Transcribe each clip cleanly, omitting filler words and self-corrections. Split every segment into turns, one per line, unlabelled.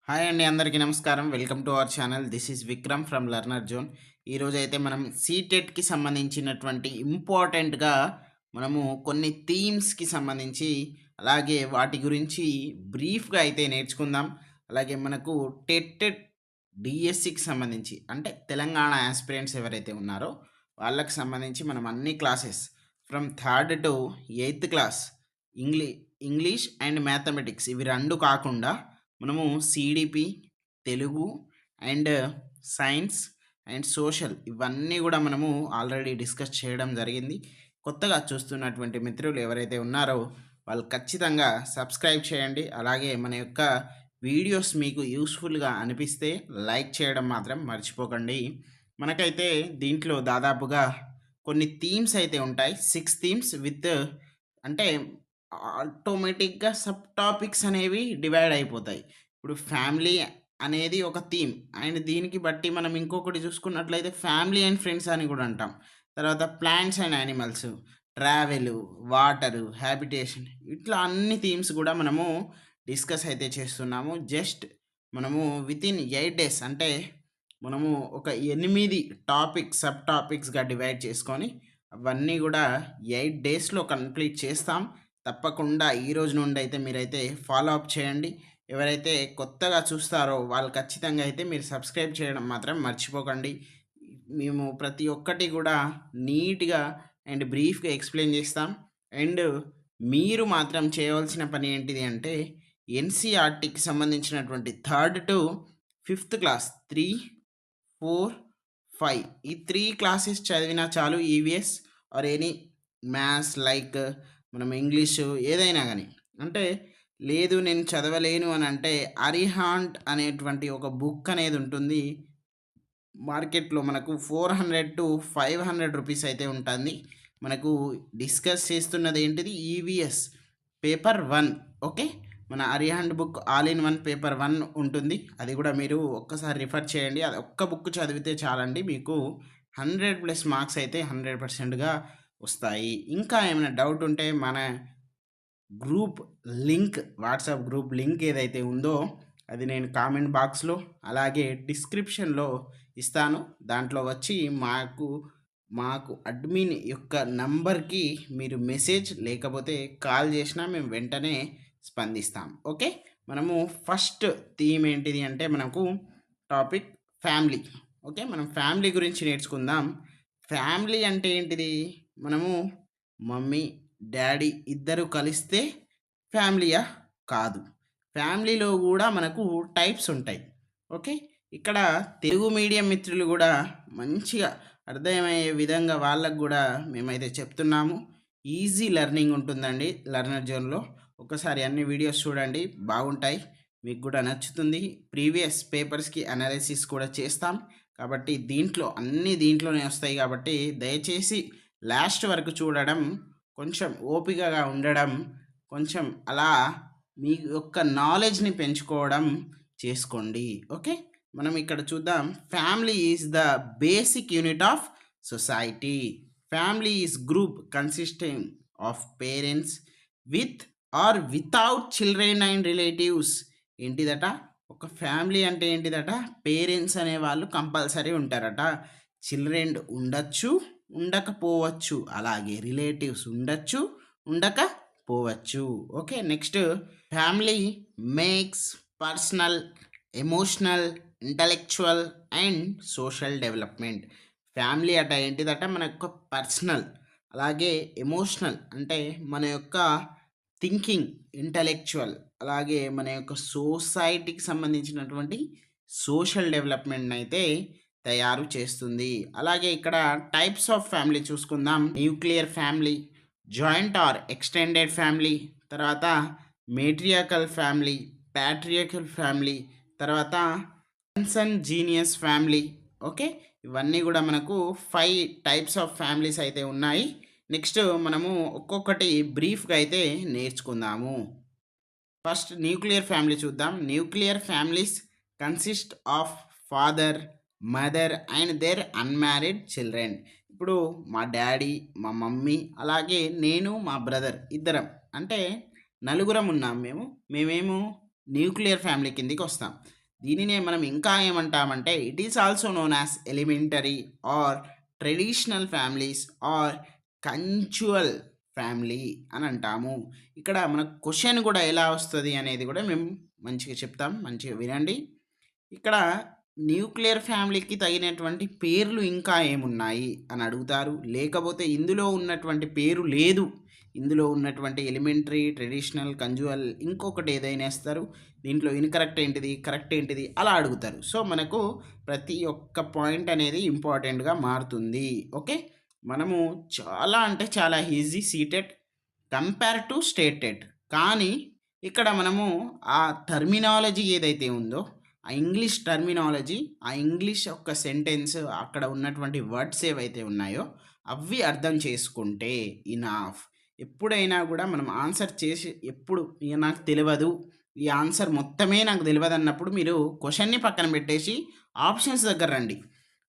Hi అండి, అందరికీ నమస్కారం. Welcome to our channel. This is Vikram from learner zone. ఈరోజైతే మనం సీటెట్‌కి సంబంధించినటువంటి ఇంపార్టెంట్‌గా మనము కొన్ని థీమ్స్‌కి సంబంధించి, అలాగే వాటి గురించి బ్రీఫ్‌గా అయితే నేర్చుకుందాం. అలాగే మనకు టెట్ డిఎస్సికి సంబంధించి అంటే తెలంగాణ యాస్పిరెంట్స్ ఎవరైతే ఉన్నారో వాళ్ళకి సంబంధించి మనం అన్ని classes from third to eighth class ఇంగ్లీ ఇంగ్లీష్ అండ్ మ్యాథమెటిక్స్ ఇవి 2 కాకుండా మనము CDP, Telugu and science and social ఇవన్నీ గూడా మనము ఆల్రెడీ డిస్కస్ చేయడం జరిగింది. కొత్తగా చూస్తున్నటువంటి మిత్రులు ఎవరైతే ఉన్నారో వాళ్ళు ఖచ్చితంగా సబ్స్క్రైబ్ చేయండి. అలాగే మన యొక్క వీడియోస్ మీకు యూస్‌ఫుల్‌గా అనిపిస్తే లైక్ చేయడం మాత్రం మర్చిపోకండి. మనకైతే దీంట్లో దాదాపుగా కొన్ని థీమ్స్ అయితే ఉంటాయి. 6 థీమ్స్ విత్ అంటే ఆటోమేటిక్‌గా సబ్ టాపిక్స్ అనేవి డివైడ్ అయిపోతాయి. ఇప్పుడు ఫ్యామిలీ అనేది ఒక థీమ్. అండ్ దీనికి బట్టి మనం ఇంకొకటి చూసుకున్నట్లయితే ఫ్యామిలీ అండ్ ఫ్రెండ్స్ అని కూడా అంటాం. తర్వాత plants and animals, travel, water, habitation ఇట్లా అన్ని థీమ్స్ కూడా మనము డిస్కస్ అయితే చేస్తున్నాము. జస్ట్ మనము వితిన్ 8 డేస్ అంటే మనము ఒక 8 సబ్ టాపిక్స్‌గా డివైడ్ చేసుకొని అవన్నీ గూడా 8 డేస్‌లో కంప్లీట్ చేస్తాం. తప్పకుండా ఈ రోజు నుండి అయితే మీరైతే ఫాలో అప్ చేయండి. ఎవరైతే కొత్తగా చూస్తారో వాళ్ళు ఖచ్చితంగా అయితే మీరు సబ్స్క్రైబ్ చేయడం మాత్రం మర్చిపోకండి. మేము ప్రతి ఒక్కటి గూడా నీట్‌గా అండ్ బ్రీఫ్‌గా ఎక్స్‌ప్లెయిన్ చేస్తాం. అండ్ మీరు మాత్రం చేయవలసిన పని ఏంటిది అంటే ఎన్‌సీఈఆర్‌టీకి సంబంధించినటువంటి థర్డ్ టు ఫిఫ్త్ క్లాస్ 3, 4, 5 ఈ 3 క్లాసెస్ చదివినా చాలు. EVS or any maths like మనం ఇంగ్లీషు ఏదైనా గాని. అంటే లేదు నేను చదవలేను అనంటే అరిహాంట్ అనేటువంటి ఒక బుక్ అనేది ఉంటుంది. మార్కెట్‌లో మనకు 400-500 రూపీస్ అయితే ఉంటుంది. మనకు డిస్కస్ చేస్తున్నది ఏంటిది ఈవీఎస్ పేపర్ 1. ఓకే. మన Arihant book all in one paper 1 ఉంటుంది. అది కూడా మీరు ఒక్కసారి రిఫర్ చేయండి. అది ఒక్క బుక్ చదివితే చాలండి. మీకు 100+ మార్క్స్ అయితే 100%గా వస్తాయి. ఇంకా ఏమైనా డౌట్ ఉంటే మన group link, WhatsApp group link ఏదైతే ఉందో అది నేను కామెంట్ బాక్స్‌లో అలాగే డిస్క్రిప్షన్‌లో ఇస్తాను. దాంట్లో వచ్చి మాకు అడ్మిన్ యొక్క నంబర్‌కి మీరు మెసేజ్ లేకపోతే కాల్ చేసినా మేము వెంటనే స్పందిస్తాం. ఓకే. మనము ఫస్ట్ థీమ్ ఏంటిది అంటే మనకు టాపిక్ ఫ్యామిలీ. ఓకే. మనం ఫ్యామిలీ గురించి నేర్చుకుందాం. ఫ్యామిలీ అంటే ఏంటిది? మనము మమ్మీ, డ్యాడీ ఇద్దరు కలిస్తే ఫ్యామిలీయా? కాదు. ఫ్యామిలీలో గూడా మనకు టైప్స్ ఉంటాయి. ఓకే. ఇక్కడ తెలుగు మీడియం మిత్రులు గూడా మంచిగా అర్థమయ్యే విధంగా వాళ్ళకి గూడా మేమైతే చెప్తున్నాము. ఈజీ లెర్నింగ్ ఉంటుందండి లెర్నర్ జోన్‌లో. ఒక్కసారి అన్ని వీడియోస్ చూడండి, బాగుంటాయి. మీకు గూడా నచ్చుతుంది. ప్రీవియస్ పేపర్స్‌కి అనాలిసిస్ కూడా చేస్తాం. కాబట్టి అన్నీ దీంట్లోనే వస్తాయి కాబట్టి దయచేసి లాస్ట్ వరకు చూడడం, కొంచెం ఓపికగా ఉండడం, కొంచెం అలా మీ యొక్క నాలెడ్జ్‌ని పెంచుకోవడం చేసుకోండి. ఓకే. మనం ఇక్కడ చూద్దాం. Family is the basic unit of society. Family is group consisting of parents with or without children and relatives. ఏంటిదట? ఒక ఫ్యామిలీ అంటే ఏంటిదట? పేరెంట్స్ అనేవాళ్ళు కంపల్సరీ ఉంటారట. చిల్డ్రన్ ఉండొచ్చు, ఉండకపోవచ్చు. అలాగే రిలేటివ్స్ ఉండొచ్చు, ఉండకపోవచ్చు. Okay. Next family makes personal, emotional, intellectual and social development. Family అట ఏంటిదట? మన యొక్క పర్సనల్, అలాగే ఎమోషనల్ అంటే మన యొక్క థింకింగ్, ఇంటలెక్చువల్ అలాగే మన యొక్క సొసైటీకి సంబంధించినటువంటి సోషల్ డెవలప్‌మెంట్‌నయితే తయారు చేస్తుంది. అలాగే ఇక్కడ టైప్స్ ఆఫ్ ఫ్యామిలీ చూసుకుందాం. Nuclear family, joint or extended family, తర్వాత మేట్రియార్కల్ ఫ్యామిలీ, ప్యాట్రియార్కల్ ఫ్యామిలీ, తర్వాత కన్సన్‌జీనియస్ ఫ్యామిలీ. ఓకే. ఇవన్నీ గూడా మనకు 5 టైప్స్ ఆఫ్ ఫ్యామిలీస్ అయితే ఉన్నాయి. నెక్స్ట్ మనము ఒక్కొక్కటి బ్రీఫ్‌గా అయితే నేర్చుకుందాము. ఫస్ట్ న్యూక్లియర్ ఫ్యామిలీ చూద్దాం. Nuclear families consist of father, mother and their unmarried children. ఇప్పుడు మా డ్యాడీ, మా మమ్మీ అలాగే నేను, మా బ్రదర్ ఇద్దరం. అంటే నలుగురం ఉన్నాం మేము. మేమేమో న్యూక్లియర్ ఫ్యామిలీ కిందకి వస్తాం. దీనినే మనం ఇంకా ఏమంటామంటే it is also known as elementary or traditional families or conjugal family అని అంటాము. ఇక్కడ మనకు క్వెషన్ కూడా ఎలా వస్తది అనేది కూడా మేము మంచిగా చెప్తాం. మంచిగా వినండి. ఇక్కడ న్యూక్లియర్ ఫ్యామిలీకి తగినటువంటి పేర్లు ఇంకా ఏమున్నాయి అని అడుగుతారు. లేకపోతే ఇందులో ఉన్నటువంటి పేరు లేదు, ఇందులో ఉన్నటువంటి ఎలిమెంటరీ, ట్రెడిషనల్, కంజువల్ ఇంకొకటి ఏదైనా ఇస్తారు. దీంట్లో ఇన్‌కరెక్ట్ ఏంటిది, కరెక్ట్ ఏంటిది అలా అడుగుతారు. సో, మనకు ప్రతి ఒక్క పాయింట్ అనేది ఇంపార్టెంట్‌గా మారుతుంది. ఓకే. మనము చాలా అంటే చాలా easy CTET compare to stated. కానీ ఇక్కడ మనము ఆ టర్మినాలజీ ఏదైతే ఉందో, ఆ ఇంగ్లీష్ టర్మినాలజీ, ఆ ఇంగ్లీష్ యొక్క సెంటెన్స్ అక్కడ ఉన్నటువంటి వర్డ్స్ ఏవైతే ఉన్నాయో అవి అర్థం చేసుకుంటే ఇనఫ్. ఎప్పుడైనా కూడా మనం ఆన్సర్ చేసి ఎప్పుడు ఇక నాకు తెలవదు, ఈ ఆన్సర్ మొత్తమే నాకు తెలవదన్నప్పుడు మీరు క్వెషన్‌ని పక్కన పెట్టేసి ఆప్షన్స్ దగ్గర రండి.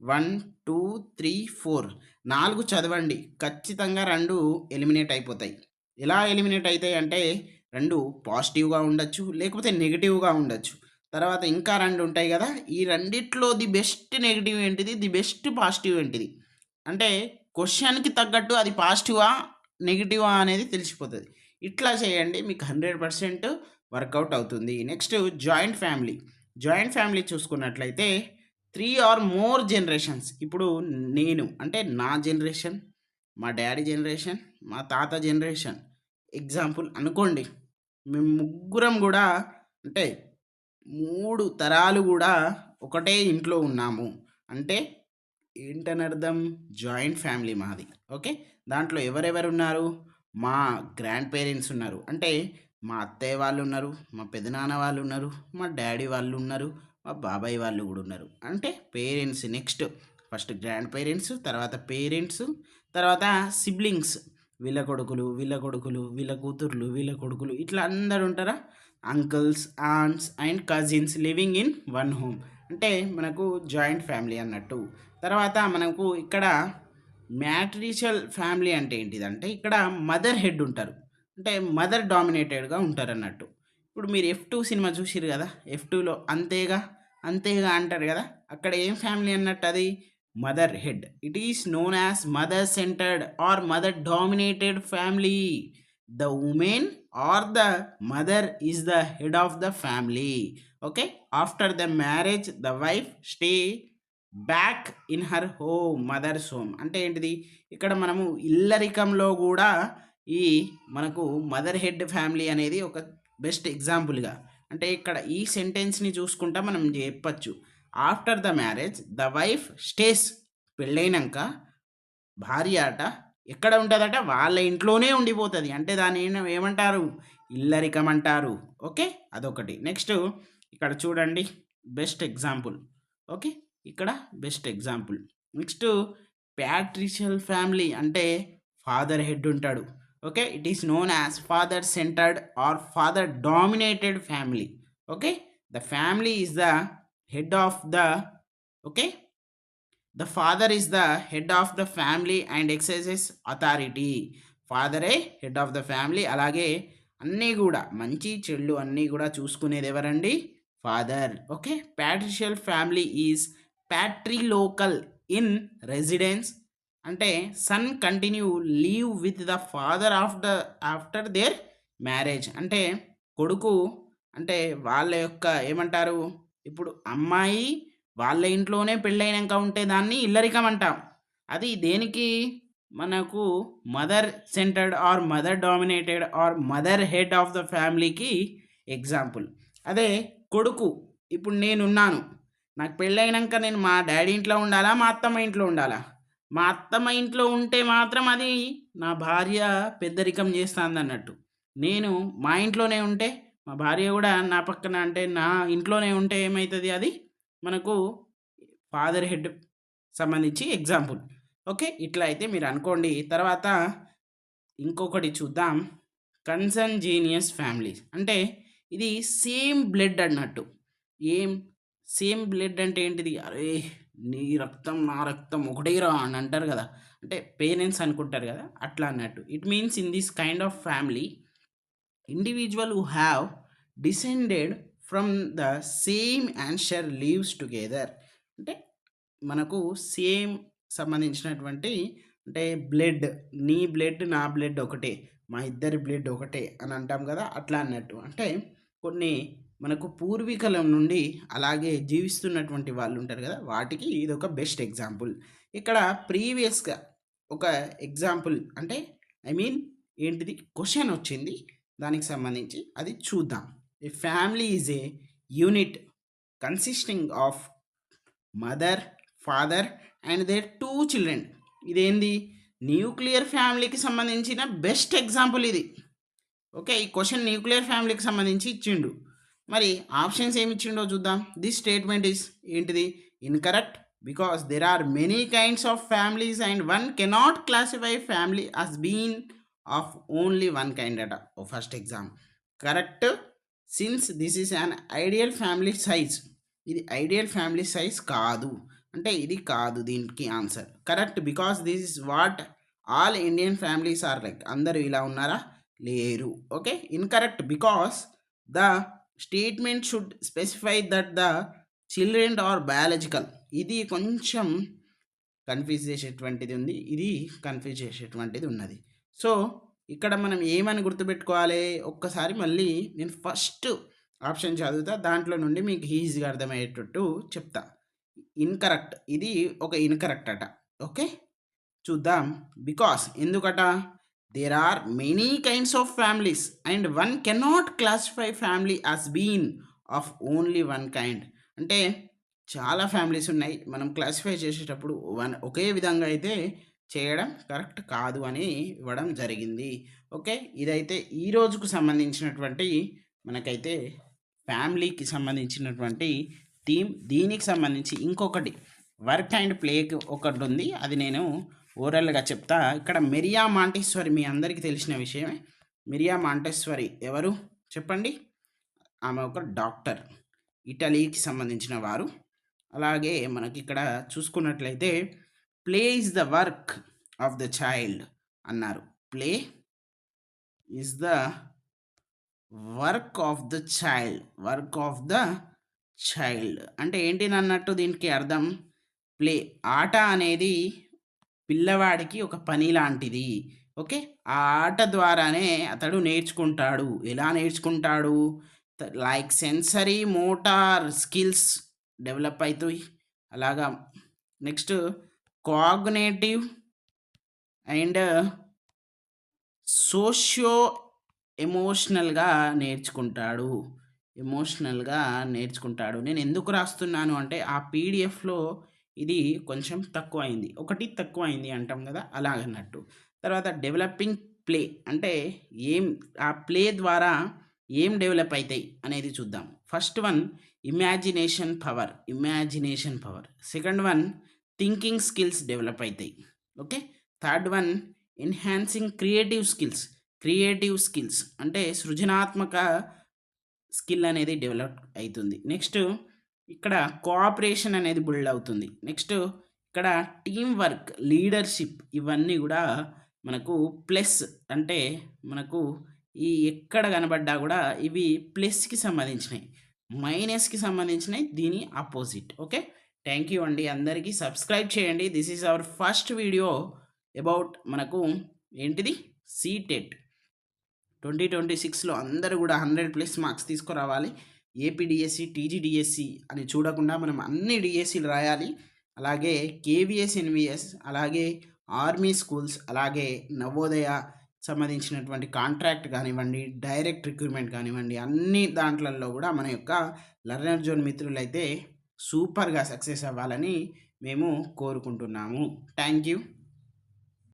1, 2, 3, 4 4 చదవండి. ఖచ్చితంగా 2 ఎలిమినేట్ అయిపోతాయి. ఎలా ఎలిమినేట్ అయితాయి అంటే 2 పాజిటివ్‌గా ఉండొచ్చు, లేకపోతే నెగెటివ్‌గా ఉండొచ్చు. తర్వాత ఇంకా 2 ఉంటాయి గదా! ఈ రెండిట్లో ది బెస్ట్ నెగెటివ్ ఏంటిది? ది బెస్ట్ పాజిటివ్ ఏంటిది? అంటే క్వెషన్‌కి తగ్గట్టు అది పాజిటివా? నెగెటివా? అనేది తెలిసిపోతది. ఇట్లా చేయండి. మీకు 100% వర్కౌట్ అవుతుంది. Next joint family. Joint family చూసుకున్నట్లయితే 3 ఆర్ మోర్ జనరేషన్స్. ఇప్పుడు నేను అంటే నా జనరేషన్, మా డ్యాడీ జనరేషన్, మా తాత జనరేషన్ ఎగ్జాంపుల్ అనుకోండి. మేము ముగ్గురం గూడా అంటే 3 తరాలు గూడా ఒకటే ఇంట్లో ఉన్నాము. అంటే ఏంటనర్థం? జాయింట్ ఫ్యామిలీ మాది. ఓకే. దాంట్లో ఎవరెవరున్నారు? మా గ్రాండ్ పేరెంట్స్ ఉన్నారు. అంటే మా అత్తయ్య వాళ్ళున్నారు, మా పెదనాన్న వాళ్ళున్నారు, మా డ్యాడీ వాళ్ళున్నారు, మా బాబాయ్ వాళ్ళు గూడా ఉన్నారు. అంటే parents next first grand parents, తర్వాత పేరెంట్స్, తర్వాత సిబ్లింగ్స్. వీళ్ళ కొడుకులు, వీళ్ళ కొడుకులు, వీళ్ళ కూతుర్లు, వీళ్ళ కొడుకులు ఇట్లా అందరూ ఉంటారా? Uncles, aunts and cousins living in one home. అంటే మనకు జాయింట్ ఫ్యామిలీ అన్నట్టు. తర్వాత మనకు ఇక్కడ మ్యాట్రిషియల్ ఫ్యామిలీ అంటే ఏంటిదంటే ఇక్కడ మదర్ హెడ్ ఉంటారు. అంటే మదర్ డామినేటెడ్‌గా ఉంటారన్నట్టు. ఇప్పుడు మీరు 'ఎఫ్2' సినిమా చూసిర్రు గదా! 'ఎఫ్2'లో అంతేగా, అంతేగా అంటారు గదా! అక్కడ ఏం ఫ్యామిలీ అన్నట్టు అది? Mother head. It is known as mother centered or mother dominated family. The women or the mother is the head of the family. Okay. After the marriage the wife stay back in her home, mother's home. అంటే ఏంటిది? ఇక్కడ మనము ఇల్లరికంలో గూడా ఈ మనకు mother head family అనేది ఒక best ఎగ్జాంపుల్‌గా. అంటే ఇక్కడ ఈ సెంటెన్స్‌ని చూసుకుంటా మనం జెప్పొచ్చు. After the marriage the wife stays. పెళ్ళైనంక భార్య అట ఎక్కడ ఉంటదట? వాళ్ళ ఇంట్లోనే ఉండిపోతది. అంటే దాన్ని ఏమంటారు? ఇల్లరికం అంటారు. ఓకే. అదొకటి. నెక్స్ట్ ఇక్కడ చూడండి బెస్ట్ ఎగ్జాంపుల్. ఓకే. ఇక్కడ best example. Next patriarchal family అంటే ఫాదర్ హెడ్ ఉంటాడు. Okay. It is known as father centered or father dominated family. Okay. The family is the head of the okay. The father is the head of the family and exercises authority. ఫాదరే head of the family. అలాగే అన్నీ గూడా మంచి, చెడు అన్నీ గూడా చూసుకునేది ఎవరండి? Father. Okay. Patriarchal family is patrilocal in residence. అంటే son continue leave with the father after their marriage. అంటే కొడుకు అంటే వాళ్ళ యొక్క ఏమంటారు? ఇప్పుడు అమ్మాయి వాళ్ళ ఇంట్లోనే పెళ్ళైనంక ఉంటే దాన్ని ఇల్లరికం అంటాం. అది దేనికి? మనకు mother centered or mother dominated or mother head of the ఫ్యామిలీకి ఎగ్జాంపుల్. అదే కొడుకు ఇప్పుడు నేనున్నాను. నాకు పెళ్ళైనంక నేను మా డ్యాడీ ఇంట్లో ఉండాలా? మా అత్తమ్మ ఇంట్లో ఉండాలా? మా అత్తమ్మ ఇంట్లో ఉంటే మాత్రం అది నా భార్య పెద్దరికం చేస్తాందన్నట్టు. నేను మా ఇంట్లోనే ఉంటే మా భార్య గూడా నా పక్కన అంటే నా ఇంట్లోనే ఉంటే ఏమైతది అది? మనకు ఫాదర్ హెడ్ సంబంధించి ఎగ్జాంపుల్. ఓకే. ఇట్లా అయితే మీరు అనుకోండి. తర్వాత ఇంకొకటి చూద్దాం. కన్సంజీనియస్ ఫ్యామిలీస్. అంటే ఇది సేమ్ బ్లడ్ అన్నట్టు. ఏం సేమ్ బ్లడ్ అంటే ఏంటిది? అరే! నీ రక్తం, నా రక్తం ఒకటేరా అని అంటారు గదా! అంటే పేరెంట్స్ అనుకుంటారు గదా! అట్లా అన్నట్టు. It means in this kind of family individual who have descended from the same answer leaves together. అంటే మనకు సేమ్ సంబంధించినటువంటి అంటే బ్లడ్, నీ బ్లడ్ నా బ్లడ్ ఒకటే, మా ఇద్దరి బ్లడ్ ఒకటే అని అంటాం కదా, అట్లా అన్నట్టు. అంటే కొన్ని మనకు పూర్వీకుల నుండి అలాగే జీవిస్తున్నటువంటి వాళ్ళు ఉంటారు కదా, వాటికి ఇది ఒక బెస్ట్ ఎగ్జాంపుల్. ఇక్కడ ప్రీవియస్గా ఒక ఎగ్జాంపుల్ అంటే ఐ మీన్ ఏంటిది క్వశ్చన్ వచ్చింది, దానికి సంబంధించి అది చూద్దాం. A family is a unit consisting of mother, father and their 2 children. ఇదేంది న్యూక్లియర్ ఫ్యామిలీకి సంబంధించిన బెస్ట్ ఎగ్జాంపుల్ ఇది. ఓకే, ఈ క్వశ్చన్ న్యూక్లియర్ ఫ్యామిలీకి సంబంధించి ఇచ్చిండు. మరి ఆప్షన్స్ ఏమి ఇచ్చిండో చూద్దాం. దిస్ స్టేట్మెంట్ ఈస్ ఏంటిది incorrect because there are many kinds of families and one cannot classify family as being of only one kind అట. First exam correct, since this is an ideal family size. ఇది ideal family size కాదు, అంటే ఇది కాదు దీనికి answer. Correct because this is what all Indian families are like. అందరూ ఇలా ఉన్నారా? లేరు. Okay, incorrect because the statement should specify that the children are biological. ఇది కొంచెం కన్ఫ్యూజ్ చేసేటువంటిది ఉంది, ఇది కన్ఫ్యూజ్ చేసేటువంటిది ఉన్నది. సో ఇక్కడ మనం ఏమని గుర్తుపెట్టుకోవాలి, ఒక్కసారి మళ్ళీ నేను ఫస్ట్ ఆప్షన్ చదువుతా, దాంట్లో నుండి మీకు ఈజీగా అర్థమయ్యేటట్టు చెప్తా. ఇన్కరెక్ట్, ఇది ఒక ఇన్కరెక్ట్ అట. ఓకే, చూద్దాం. బికాస్ ఎందుకట, there are many kinds of families and one cannot classify family as being of only one kind. అంటే చాలా ఫ్యామిలీస్ ఉన్నాయి, మనం క్లాసిఫై చేసేటప్పుడు ఒకే విధంగా అయితే చేయడం కరెక్ట్ కాదు అని ఇవ్వడం జరిగింది. ఓకే, ఇదైతే ఈ రోజుకు సంబంధించినటువంటి మనకైతే ఫ్యామిలీకి సంబంధించినటువంటి థీమ్. దీనికి సంబంధించి ఇంకొకటి వర్క్ అండ్ ప్లేకి ఒకటి ఉంది, అది నేను ఓరల్గా చెప్తా. ఇక్కడ మెరియా మాంటెస్సరీ మీ అందరికీ తెలిసిన విషయమే. మెరియా మాంటెస్సరీ ఎవరు చెప్పండి? ఆమె ఒక డాక్టర్, ఇటలీకి సంబంధించిన వారు. అలాగే మనకి ఇక్కడ చూసుకున్నట్లయితే play is the work of the child అన్నారు. Play is the work of the child, work of the child అంటే ఏంటి అన్నట్టు దీనికి అర్థం. ప్లే, ఆట అనేది పిల్లవాడికి ఒక పని లాంటిది. ఓకే, ఆ ఆట ద్వారానే అతడు నేర్చుకుంటాడు. ఎలా నేర్చుకుంటాడు? Like sensory motor skills develop అవుతాయి. అలాగా నెక్స్ట్ కాగ్నేటివ్ అండ్ సోషియో ఎమోషనల్గా నేర్చుకుంటాడు. ఎమోషనల్గా నేర్చుకుంటాడు. నేను ఎందుకు రాస్తున్నాను అంటే ఆ పీడిఎఫ్లో ఇది కొంచెం తక్కువ అయింది, ఒకటి తక్కువ అయింది అంటాం కదా, అలాగన్నట్టు. తర్వాత డెవలపింగ్ ప్లే అంటే ఏం, ఆ ప్లే ద్వారా ఏం డెవలప్ అవుతాయి అనేది చూద్దాం. First one imagination power, imagination power. Second one thinking skills develop అవుతాయి. Okay, third one enhancing creative skills, creative skills అంటే సృజనాత్మక స్కిల్ అనేది డెవలప్ అవుతుంది. నెక్స్ట్ ఇక్కడ కోఆపరేషన్ అనేది బిల్డ్ అవుతుంది. నెక్స్ట్ ఇక్కడ టీం వర్క్, లీడర్షిప్, ఇవన్నీ కూడా మనకు ప్లస్. అంటే మనకు ఈ ఎక్కడ కనబడ్డా కూడా ఇవి ప్లస్కి సంబంధించినవి, మైనస్కి సంబంధించినవి దీని ఆపోజిట్. ఓకే, థ్యాంక్ యూ అండి, అందరికీ సబ్స్క్రైబ్ చేయండి. This is our first video about మనకు ఏంటిది సీటెట్ 2026లో అందరూ కూడా 100+ మార్క్స్ తీసుకురావాలి. ఏపీడిఎస్సి, టీజీడిఎస్సి అని చూడకుండా మనం అన్ని డిఎస్సీలు రాయాలి. అలాగే కేవీఎస్, ఎన్విఎస్, అలాగే ఆర్మీ స్కూల్స్, అలాగే నవోదయ సంబంధించినటువంటి కాంట్రాక్ట్ కానివ్వండి, డైరెక్ట్ రిక్రూట్మెంట్ కానివ్వండి, అన్ని దాంట్లలో కూడా మన యొక్క లర్నర్ జోన్ మిత్రులైతే సూపర్గా సక్సెస్ అవ్వాలని మేము కోరుకుంటున్నాము. Thank you.